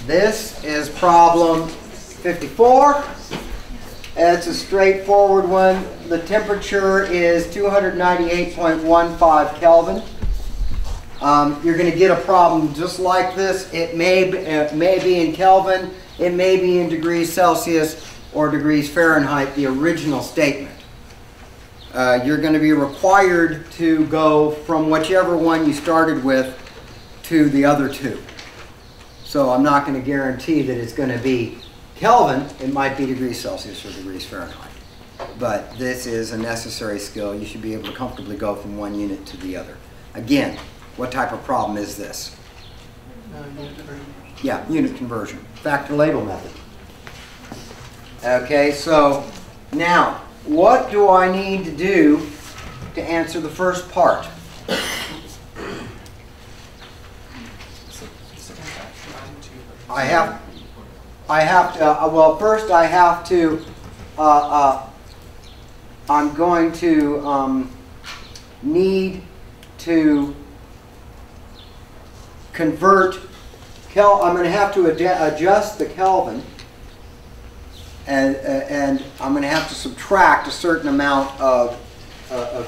This is problem 54. It's a straightforward one. The temperature is 298.15 Kelvin. You're going to get a problem just like this. It may be in Kelvin, it may be in degrees Celsius or degrees Fahrenheit, the original statement. You're going to be required to go from whichever one you started with to the other two. So I'm not going to guarantee that it's going to be Kelvin. It might be degrees Celsius or degrees Fahrenheit. But this is a necessary skill. You should be able to comfortably go from one unit to the other. Again, what type of problem is this? Unit conversion. Yeah, unit conversion. Factor label method. Okay, so now, what do I need to do to answer the first part? I have to, well, first I have to, I'm going to need to convert, I'm going to have to adjust the Kelvin, and I'm going to have to subtract a certain amount of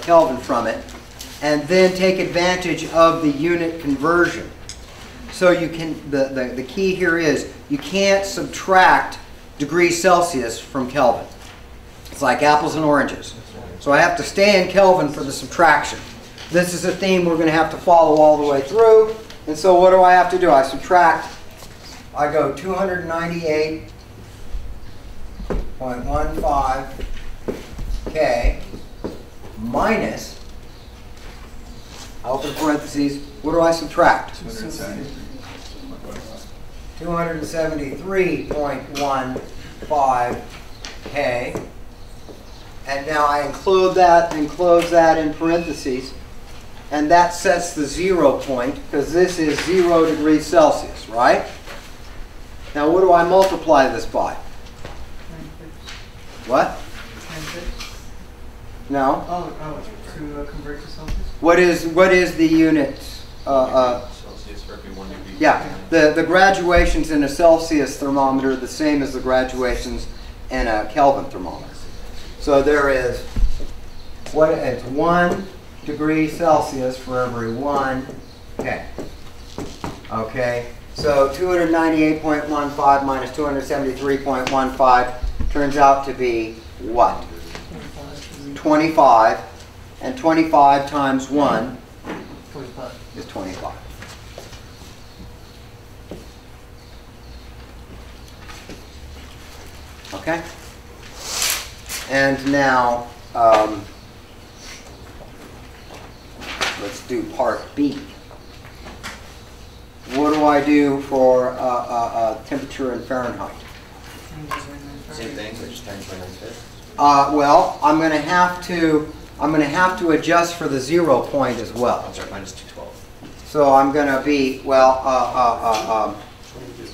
Kelvin from it, and then take advantage of the unit conversion. So you can, the key here is you can't subtract degrees Celsius from Kelvin. It's like apples and oranges. So I have to stay in Kelvin for the subtraction. This is a theme we're going to have to follow all the way through. And so what do I have to do? I subtract, I go 298.15 K minus, I open parentheses, what do I subtract? 273.15 K. And now I include that and close that in parentheses. And that sets the 0 point, because this is 0 degrees Celsius, right? Now what do I multiply this by? 96. What? 96. No. Oh, to convert to Celsius? What is the unit? Celsius for every 1 degree. Yeah, the graduations in a Celsius thermometer are the same as the graduations in a Kelvin thermometer. So there is, it's 1 degree Celsius for every 1 K. Okay, so 298.15 minus 273.15 turns out to be what? 25. And 25 times 1 is 25. Okay? And now, let's do part B. What do I do for temperature in Fahrenheit? Same thing, so just 10.96. Well, I'm going to have to adjust for the 0 point as well. I'm sorry, minus 212. So I'm going to be, well,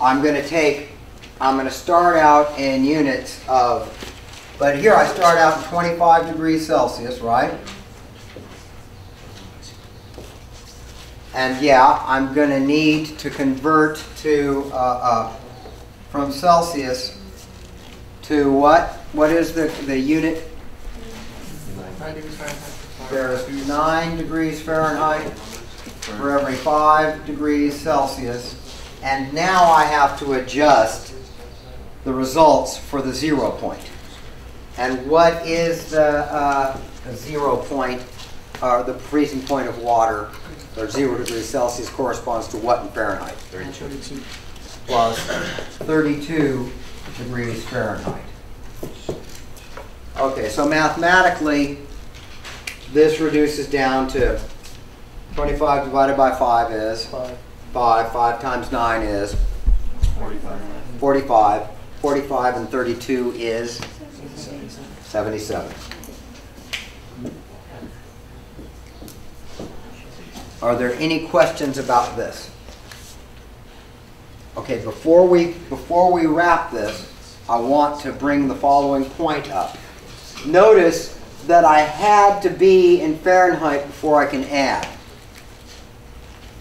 I'm going to start out in units of, but here I start out in 25 degrees Celsius, right? And yeah, I'm going to need to convert to, from Celsius to what? What is the unit? 9 degrees Fahrenheit. There's 9 degrees Fahrenheit for every 5 degrees Celsius. And now I have to adjust the results for the 0 point. And what is the 0 point, or the freezing point of water, or 0 degrees Celsius corresponds to what in Fahrenheit? 32. Plus 32 degrees Fahrenheit. Okay, so mathematically, this reduces down to 25 divided by 5 is 5. 5 times 9 is 45. 45 and 32 is 77. Are there any questions about this? Okay, before we wrap this, I want to bring the following point up. Notice that I had to be in Fahrenheit before I can add.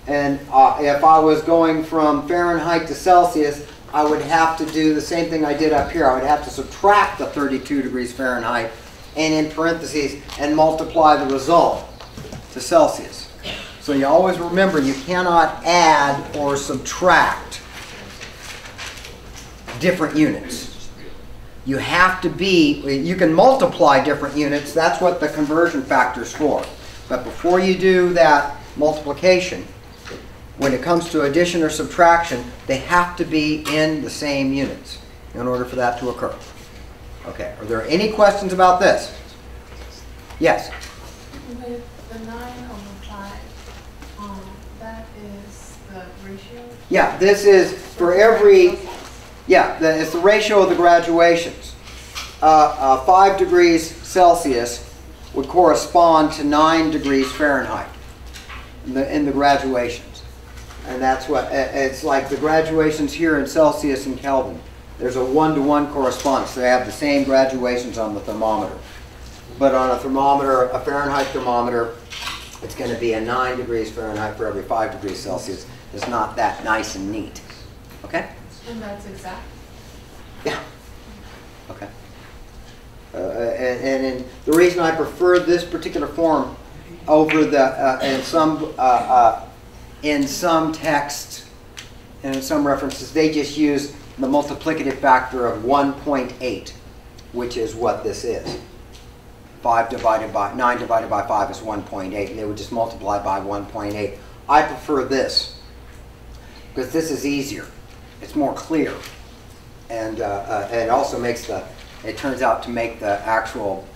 And if I was going from Fahrenheit to Celsius, I would have to do the same thing I did up here. I would have to subtract the 32 degrees Fahrenheit and in parentheses and multiply the result to Celsius. So you always remember you cannot add or subtract different units. You have to be, you can multiply different units, that's what the conversion factor is for. But before you do that multiplication, when it comes to addition or subtraction, they have to be in the same units in order for that to occur. Okay, are there any questions about this? Yes? With the 9 over 5, that is the ratio? Yeah, this is for every, yeah, it's the ratio of the graduations. 5 degrees Celsius would correspond to 9 degrees Fahrenheit in the graduations. And that's what, it's like the graduations here in Celsius and Kelvin. There's a 1-to-1 correspondence. They have the same graduations on the thermometer. But on a thermometer, a Fahrenheit thermometer, it's going to be a 9 degrees Fahrenheit for every 5 degrees Celsius. It's not that nice and neat. Okay? And that's exact? Yeah. Okay. And the reason I prefer this particular form over the, in some texts and in some references, they just use the multiplicative factor of 1.8, which is what this is. 9 divided by 5 is 1.8, and they would just multiply by 1.8. I prefer this because this is easier. It's more clear, and it also makes it turns out to make the actual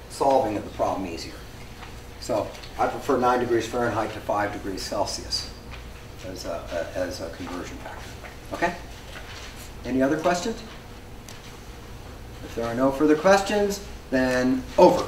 solving of the problem easier. So I prefer 9 degrees Fahrenheit to 5 degrees Celsius as a conversion factor. Okay? Any other questions? If there are no further questions, then over.